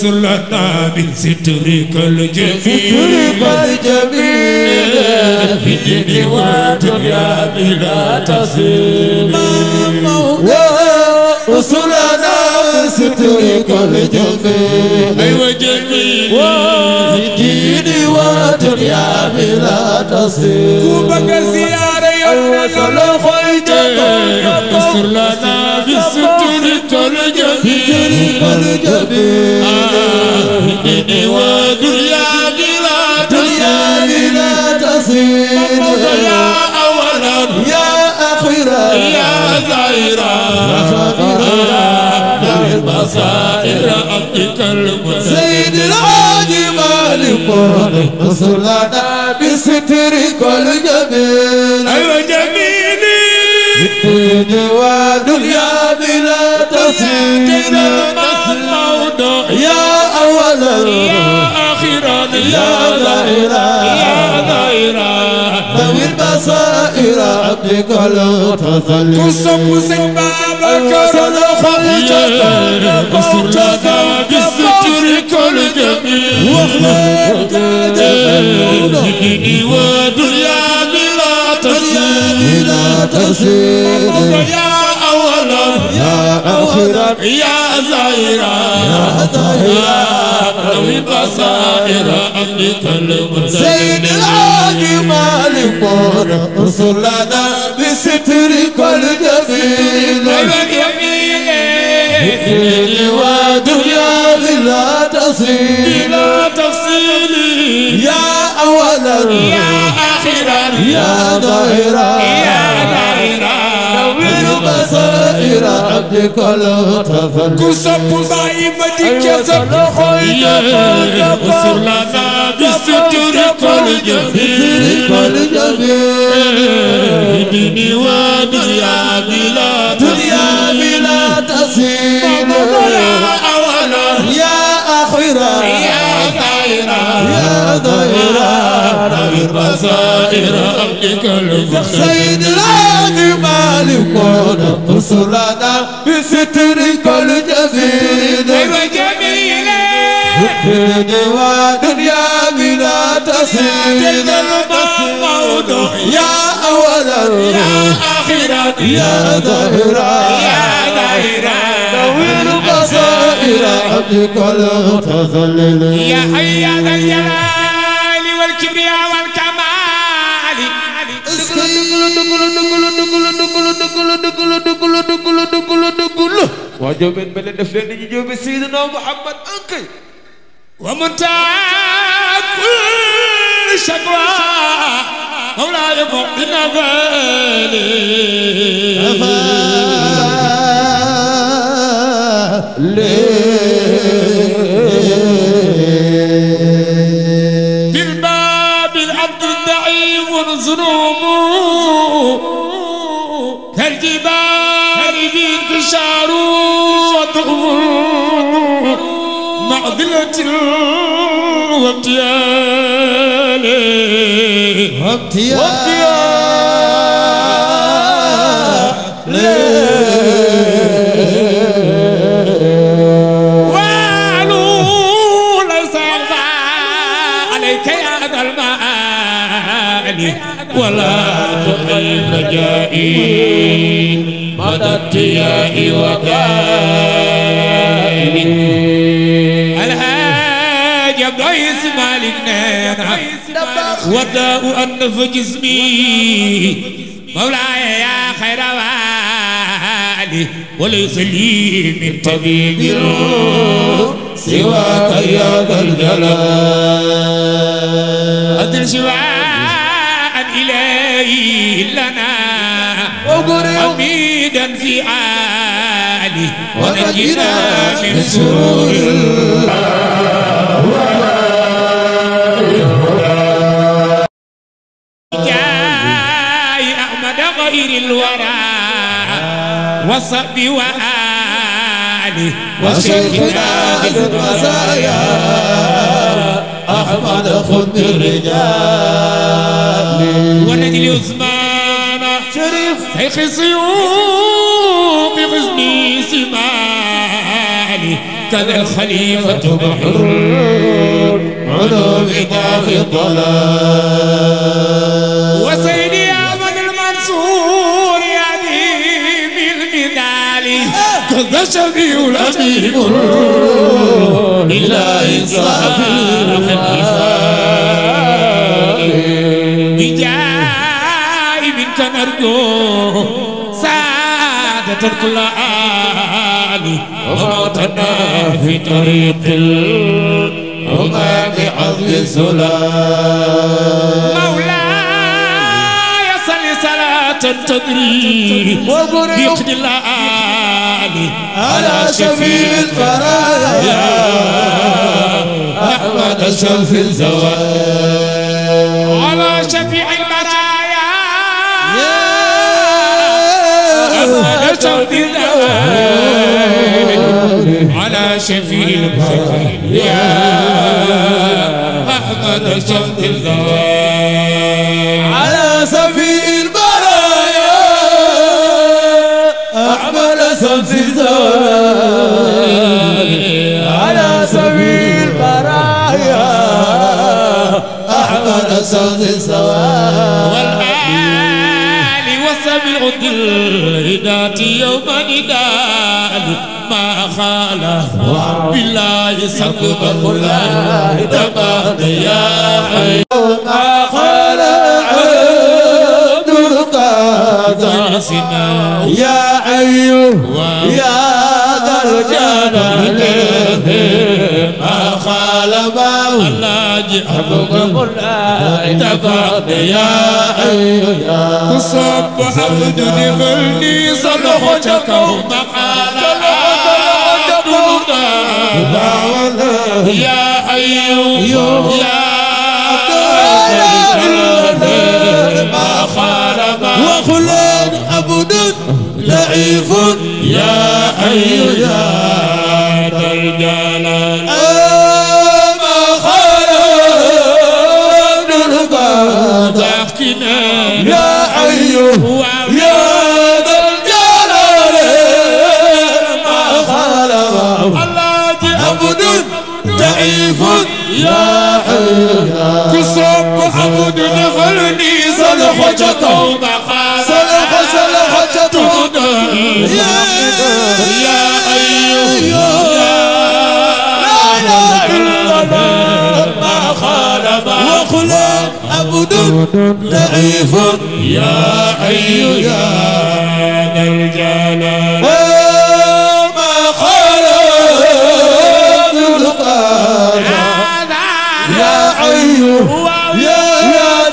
وصلنا بسترك الجميل في الدين والدنيا بلا تفصيل وصلنا بسترك الجميل أيوة جميل في الدين والدنيا بلا تفصيل كوبك زيارة يا صلى وصلنا بسترك الجميل الدين والدنيا بلا تفصيل يا أولا يا أخيرا يا زائرا يا البصائر عبدك المنزل سيد العاجي مالك وصلنا بسترك الجميل أيوة جميلي الدين والدنيا بلا تفصيل الموضوع يا أولا يا أخيرا يا ظاهرا يا ظاهرا ذوي البصائر عبدك المتظلم كسب سن بابك وصلنا بسترك الجميل الدين والدنيا بلا تفصيل لا تفصيل يا أولا يا أخيرا يا زائرا ذوي البصائر عبدك المنزل سيد العاجي مالك وصلنا بسترك الجميل الدين ودنيا بلا تفصيل بلا تفصيل يا أولا يا أخيرا يا ظاهرا يا ظاهرا ذوي البصائر عبدك المتظلم كسب ضعيفتك يا وصلنا بسترك الجميل الدين ودنيا بلا بلا تفصيل يا أولا يا أخيرا يا ظاهرا يا ظاهرا ذوي البصائر عبدك المنزل سيد العاجي مالك وصلنا بسترك الجميل أيوة جميلة الدين ودنيا بلا تفصيل الموضوع يا أولا يا أخيرا يا ظاهرا يا ظاهرا ذوي البصائر عبدك المتظلل يا حي يا ذا الجلال والكبرياء والكمال وجبت بلد فلان يجوب سيدنا محمد أنكي ومنتهى كل شكوى مولاي مؤمن بالباب العبد الضعيف ظنوبه كالجبال بانكشار وضعف معضلة وابتيال وعلو ليس يخفى عليك يا ذا المآل ولا تخيب رجائي مدى ابتيائي وكائي الهاج عيس مالك نانا وداء أنف جسمي مولاي يا خير والي وليس لي من طبيب سواك يا ذا الجلال أدل شفاء إلهي لنا حميدا في عالي ونجنا من سرور جاي أحمد غير الورى وصحب وآله وشيخنا المزايا أحمد خذ الرجال ونجل عثمان شريف شيخ السيوف بغزني سمالي كذا الخليفة بحر علوم طاف الضلال وسيدي أحمد المنصور يا ديم المثال كذا شفيع الأمين إلا إنصاف بجاي منك نرجو سادة كل آل وموتنا في طريق الهدى بعظم السلام مولاي صل صلاة تدري بيقضي الآل على شفيع البرايا أحمد شرف الزوال على شفيع البرايا أحمد شرف الزوال على شفيع البرايا أحمد شرف الزوال على سفيع البرايا أحمد شرف الزوال على سفيع البرايا أحمد شرف الزوال والآل وسبع الهداة يوم ندال ما خاله بالله سبب الله تبارك يا حي ما خال عبد القادر يا أيوه يا ذا الجلال ما خال ما الله جحبك الله تبارك يا أيوه يا تصب عبد دفلني صلحتك ومقال يا حي يا ما خالف وخلد عبد ضعيف يا حي يا ذا الجلال ما خالد القادر تحكينا يا حي يا ذا الجلال ما خالف عبد ضعيف يا حي كصب عبد دخلني صلحتك ومقال صلحتك يا أيها ما خالف وخلق عبد ضعيف يا حي يا ذا الجلال ما خالق القادر يا حي يا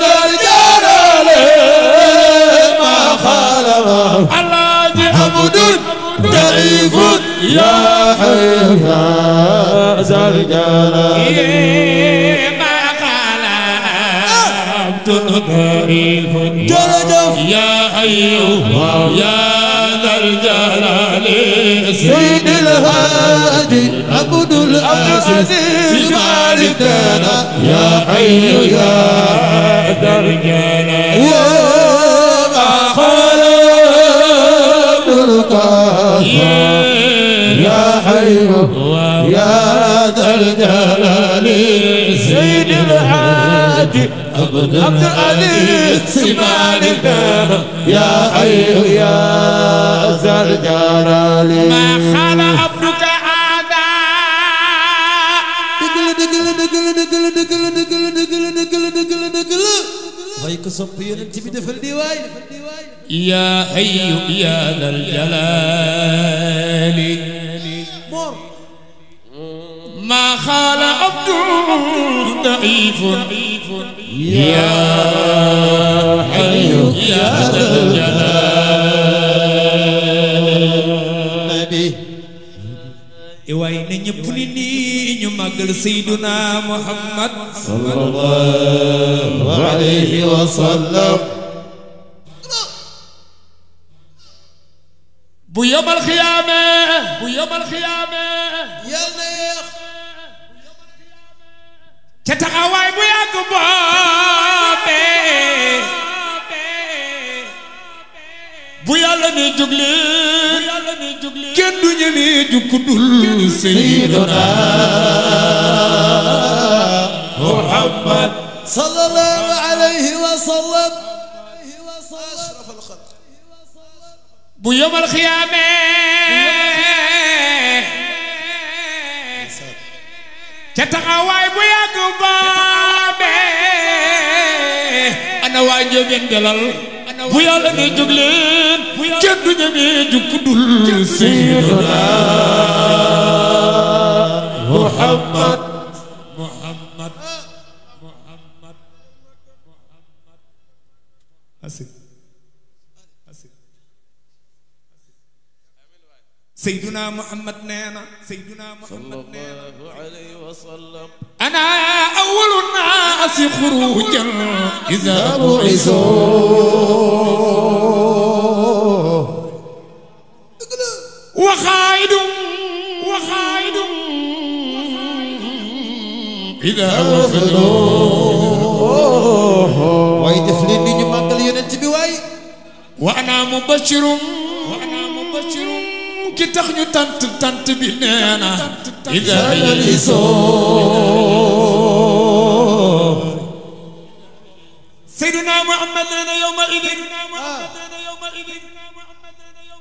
ذا الجلال ما خالق عبد ضعيف يا حي يا ذا الجلال ما خالف ضعيف يا أيها يا ذا الجلال سيد الهادي عبد العزيز مالكنا يا حي يا ذا الجلال ما خالق القادر يا حي يا ذا الجلال سيد الهادي عبد العزيز مالكنا يا حي يا ذا الجلال ما خال عبدك عادا واي كسب يونت بي دفل دي واي يا حي يا ذا الجلال ما خال عبد ضعيف يا حي يا ذا الجلال نبي واي نيب ني ñu magal sayyiduna Muhammad sallallahu alayhi wa sallam bu yomal xiyaame yàlla yeex ca taxawaay bu yàgg boobee bu yàlla ne jóg leen kenn du ñeme jukku dul Seydina Muhammad sallallahu alayhi wa sallam bu yomal xiyaame ca taxawaay bu yàgg boobe ana waa Njóobeen Belal bu yàlla ne jóg leen kenn du ñeme jukku dul Seydina Muhammad Muhammad Muhammad asik asik Seydina Muhammad neena Seydina Muhammad neena sallallahu alayhi wa sallam ana awwalu naasi xurujan izaa bu'isu وخائد إذا وفدوا way def leen ni ñu màggal yonent bi waay وأنا مبشر ki tax ñu tant bi neena إذا يلسوا سيدنا محمد لنا يومئذ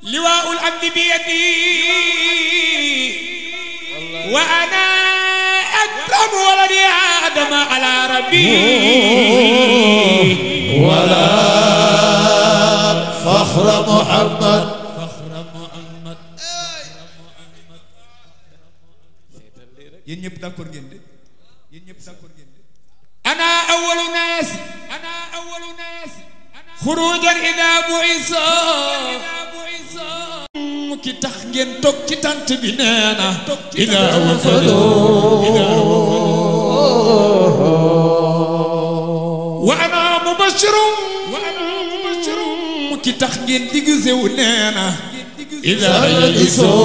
لواء العبد بيدي وأنا أكرم ولد آدم على ربي ولا فخر محمد yéen ñëpp d'accord ngeen de أنا أول ناس خروجا إذا بعثا ki tax ngeen toog ci tant bi neena إذا وفدوا وأنا مبشر ki tax ngeen diguse wu neena إذا يلسوا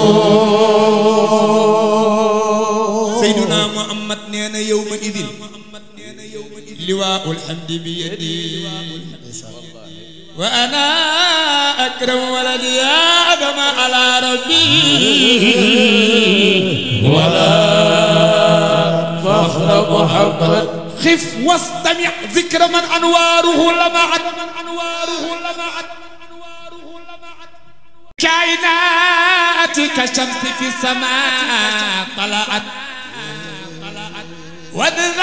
سيدنا محمد نينا يومئذ لواء الحمد بيدي وأنا أكرم ولد آدم على ربي ولا فخر محمد خف واستمع ذكر من أنواره لمعت كائنات كالشمس في السماء طلعت وادغال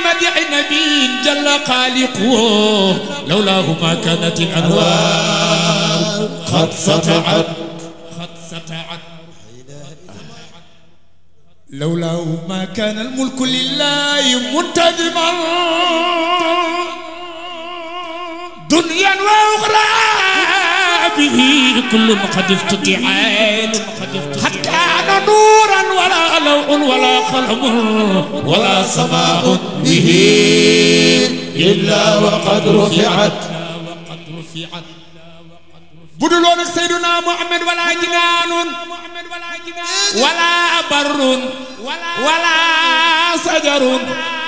مدح نبي جل خالقه لولاه ما كانت الأنوار قد سطعت لولاه ما كان الملك لله منتظما دنيا وأخرى به كل قد افتتحت قد كان نورا ولا لوح ولا قلم ولا سماء به إلا وقد رفعت بدلون سيدنا محمد ولا جنان ولا بر ولا شجر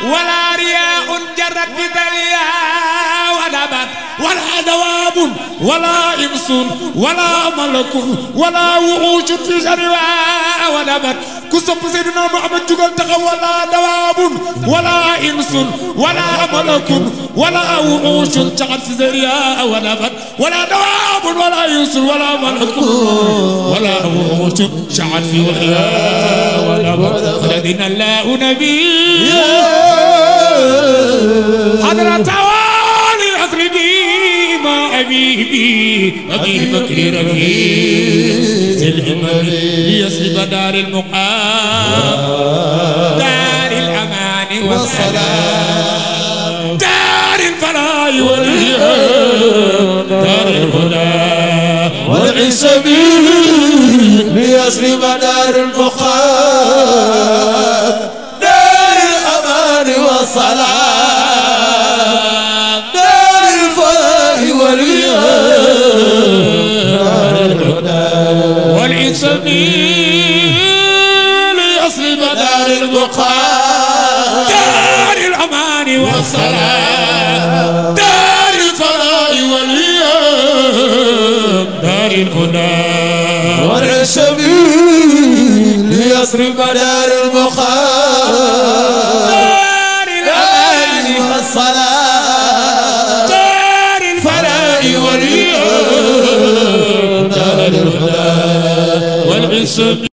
ولا رياء جرت بذليا ونبت ولا دواب ولا إنس ولا ملك ولا وحوش في شرها ونبت كسب سيدنا محمد جوجل تخا ولا دواب ولا إنس ولا ملك ولا وحوش تغت في شرها ونبت ولا دواب ولا إنس ولا ملك ولا وحوش شعت في وحيها ونبت فلدينا الله نبي حضرة والي العصر ما أبي بكر رفيق سلم ليصلب دار المقام دار الأمان والسلام دار الفلاح والريان دار الهدى والعصب ليصرف دار المقام دار الأمان والسلام دار الفلاح والريان والعصب ليصرف دار المقام دار الأمان والسلام دار الفلاح والريان دار الهدى والعشب ليصرف دار المقام دار الأمان والصلاة دار الفلاح واليوم دار الهدى والعصم